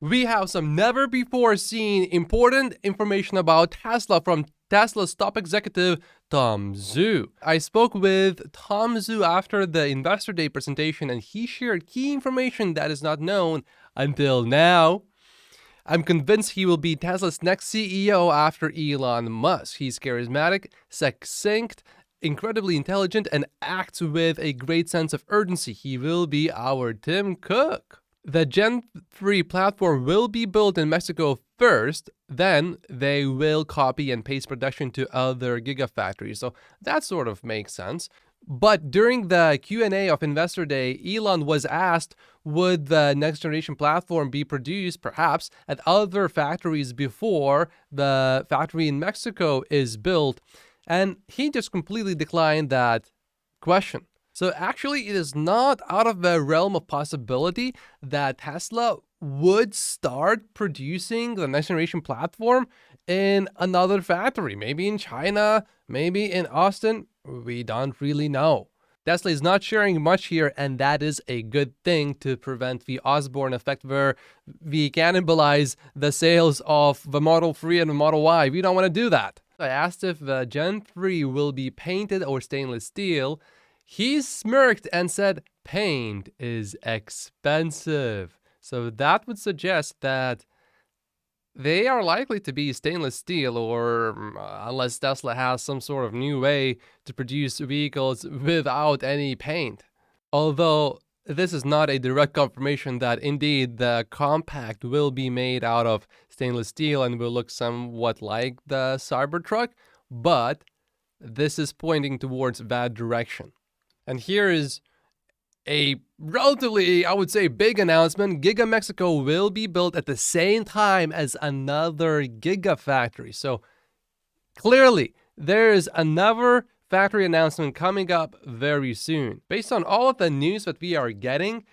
we have some never before seen important information about Tesla from Tesla's top executive, Tom Zhu. I spoke with Tom Zhu after the Investor Day presentation, and he shared key information that is not known until now. I'm convinced he will be Tesla's next CEO after Elon Musk. He's charismatic, succinct, incredibly intelligent, and acts with a great sense of urgency. He will be our Tim Cook. The Gen 3 platform will be built in Mexico first, then they will copy and paste production to other gigafactories. So that sort of makes sense. But during the Q&A of Investor Day, Elon was asked, would the next generation platform be produced perhaps at other factories before the factory in Mexico is built? And he just completely declined that question. So actually, it is not out of the realm of possibility that Tesla would start producing the next generation platform in another factory, maybe in China, maybe in Austin. We don't really know. Tesla is not sharing much here, and that is a good thing to prevent the Osborne effect where we cannibalize the sales of the Model 3 and the Model Y. We don't want to do that. I asked if the Gen 3 will be painted or stainless steel. He smirked and said, paint is expensive. So that would suggest that they are likely to be stainless steel, or unless Tesla has some sort of new way to produce vehicles without any paint. Although this is not a direct confirmation that indeed the compact will be made out of stainless steel and will look somewhat like the Cybertruck, but this is pointing towards that direction. And here is a relatively, I would say, big announcement. Giga Mexico will be built at the same time as another gigafactory. So clearly, there is another factory announcement coming up very soon. Based on all of the news that we are getting,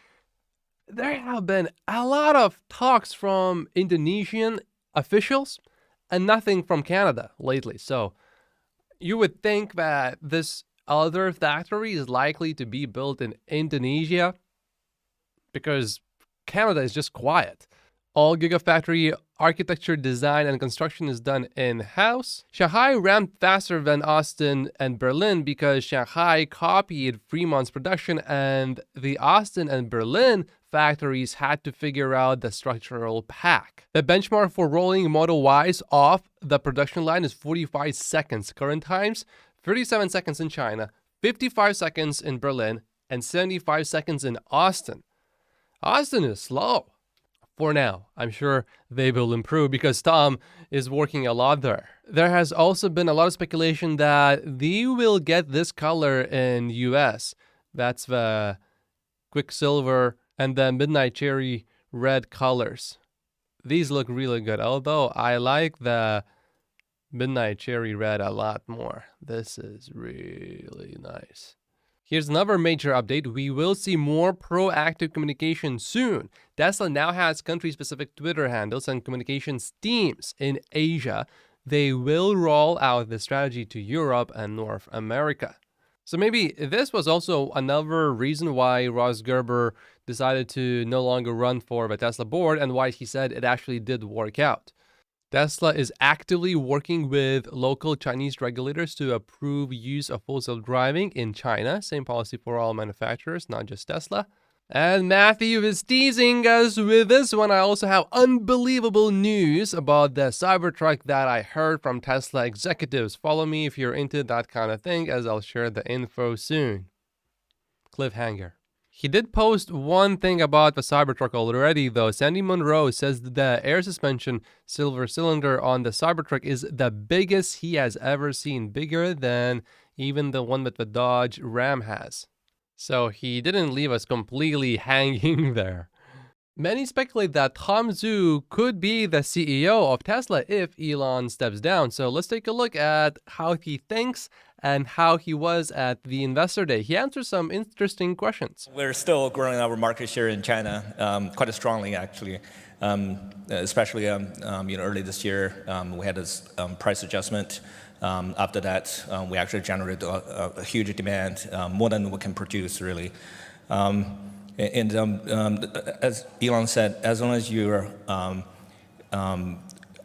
there have been a lot of talks from Indonesian officials and nothing from Canada lately. So you would think that this other factory is likely to be built in Indonesia because Canada is just quiet. All gigafactory architecture, design, and construction is done in-house. Shanghai ramped faster than Austin and Berlin because Shanghai copied Fremont's production, and the Austin and Berlin factories had to figure out the structural pack. The benchmark for rolling Model Ys off the production line is 45 seconds. Current times, 37 seconds in China, 55 seconds in Berlin, and 75 seconds in Austin. Austin is slow. For now, I'm sure they will improve because Tom is working a lot there. There has also been a lot of speculation that they will get this color in US. That's the Quicksilver and the Midnight Cherry red colors. These look really good, although I like the Midnight Cherry Red a lot more. This is really nice. Here's another major update. We will see more proactive communication soon. Tesla now has country-specific Twitter handles and communications teams in Asia. They will roll out this strategy to Europe and North America. So maybe this was also another reason why Ross Gerber decided to no longer run for the Tesla board and why he said it actually did work out. Tesla is actively working with local Chinese regulators to approve use of full self-driving in China. Same policy for all manufacturers, not just Tesla. And Matthew is teasing us with this one. I also have unbelievable news about the Cybertruck that I heard from Tesla executives. Follow me if you're into that kind of thing, as I'll share the info soon. Cliffhanger. He did post one thing about the Cybertruck already, though. Sandy Monroe says the air suspension silver cylinder on the Cybertruck is the biggest he has ever seen, bigger than even the one that the Dodge Ram has. So he didn't leave us completely hanging there. Many speculate that Tom Zhu could be the CEO of Tesla if Elon steps down. So let's take a look at how he thinks and how he was at the Investor Day. He answered some interesting questions. We're still growing our market share in China quite strongly, actually. Especially early this year, we had this price adjustment. After that, we actually generated a huge demand, more than we can produce, really. And as Elon said, as long as you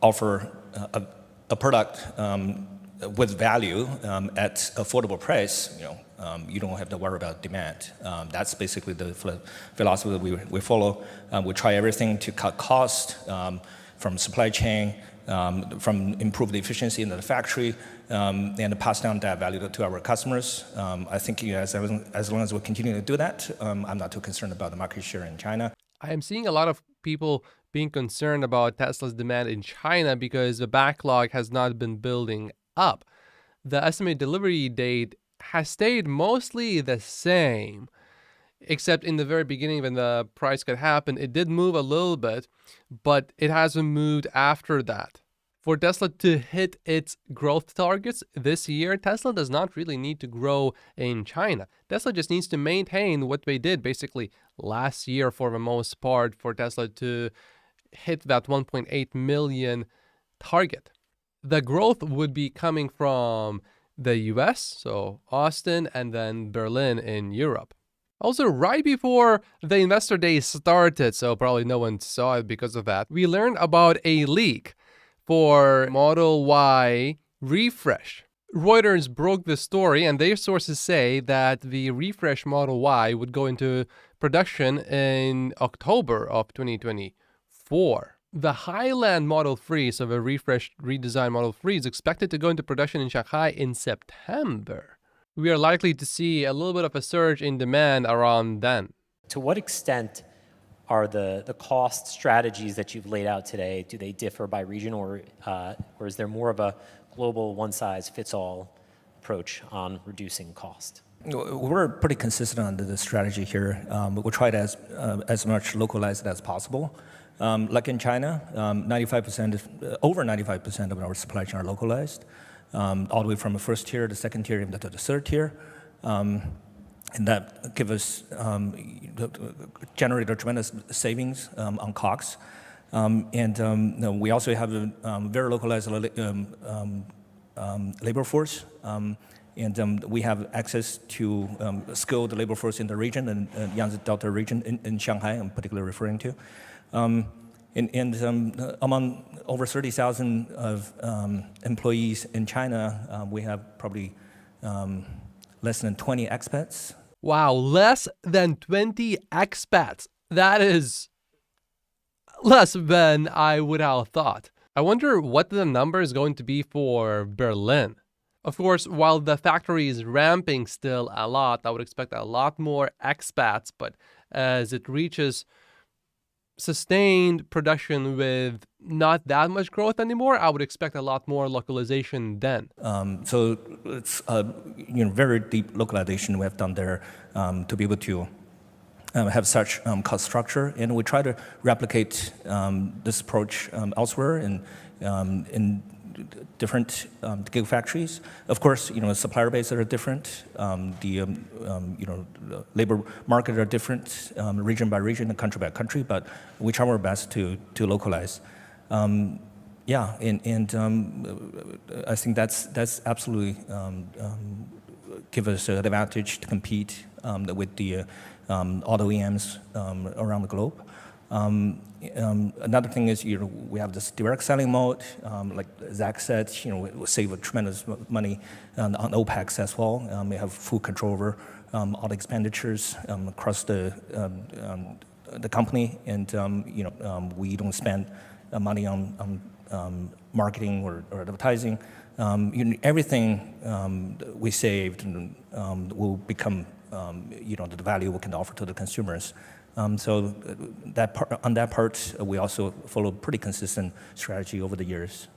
offer a product with value at affordable price, you don't have to worry about demand. That's basically the philosophy that we follow. We try everything to cut cost from supply chain, from improve the efficiency in the factory, and pass down that value to our customers. I think as long as we continue to do that, I'm not too concerned about the market share in China. I am seeing a lot of people being concerned about Tesla's demand in China because the backlog has not been building up. The estimated delivery date has stayed mostly the same, except in the very beginning when the price cut happened, it did move a little bit, but it hasn't moved after that. For Tesla to hit its growth targets this year, Tesla does not really need to grow in China. Tesla just needs to maintain what they did basically last year for the most part for Tesla to hit that 1.8 million target. The growth would be coming from the US, so Austin, and then Berlin in Europe. Also, right before the investor day started, so probably no one saw it because of that, we learned about a leak for Model Y refresh. Reuters broke the story, and their sources say that the refresh Model Y would go into production in October of 2024. The Highland Model 3, so the refreshed, redesigned Model 3, is expected to go into production in Shanghai in September. We are likely to see a little bit of a surge in demand around then. To what extent are the cost strategies that you've laid out today, do they differ by region, or is there more of a global one-size-fits-all approach on reducing cost? We're pretty consistent on the strategy here. We'll try to as much localized as possible. Like in China, over 95% of our supply chain are localized, all the way from the first tier, the second tier, even to the third tier. And that gives us, generate a tremendous savings on COGS. And we also have a very localized labor force. And we have access to skilled labor force in the region, and Yangtze Delta region in Shanghai, I'm particularly referring to. Among over 30,000 of employees in China, we have probably less than 20 expats. Wow, less than 20 expats. That is less than I would have thought. I wonder what the number is going to be for Berlin. Of course, while the factory is ramping still a lot, I would expect a lot more expats, but as it reaches sustained production with not that much growth anymore, I would expect a lot more localization then. So it's very deep localization we have done there to be able to have such cost structure, and we try to replicate this approach elsewhere in different gigafactories. Of course, supplier bases are different. The labor market are different, region by region and country by country. But we try our best to localize. Yeah, and I think that's absolutely give us an advantage to compete with the auto OEMs around the globe. Another thing is, we have this direct selling mode. Like Zach said, we save a tremendous money on OPEX as well. We have full control over all the expenditures across the company, and we don't spend money on marketing or advertising. Everything we saved will become the value we can offer to the consumers. So on that part, we also follow pretty consistent strategy over the years.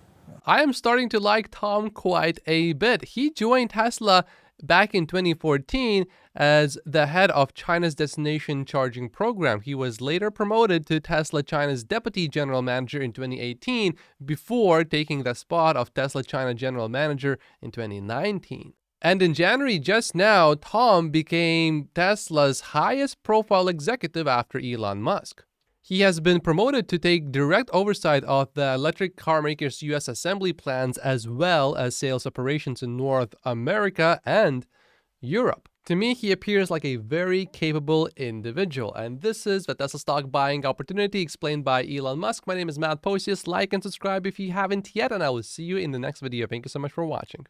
I am starting to like Tom quite a bit. He joined Tesla back in 2014 as the head of China's destination charging program. He was later promoted to Tesla China's deputy general manager in 2018 before taking the spot of Tesla China general manager in 2019. And in January, just now, Tom became Tesla's highest profile executive after Elon Musk. He has been promoted to take direct oversight of the electric car maker's US assembly plans as well as sales operations in North America and Europe. To me, he appears like a very capable individual. And this is the Tesla stock buying opportunity explained by Elon Musk. My name is Matt Posius. Like and subscribe if you haven't yet, and I will see you in the next video. Thank you so much for watching.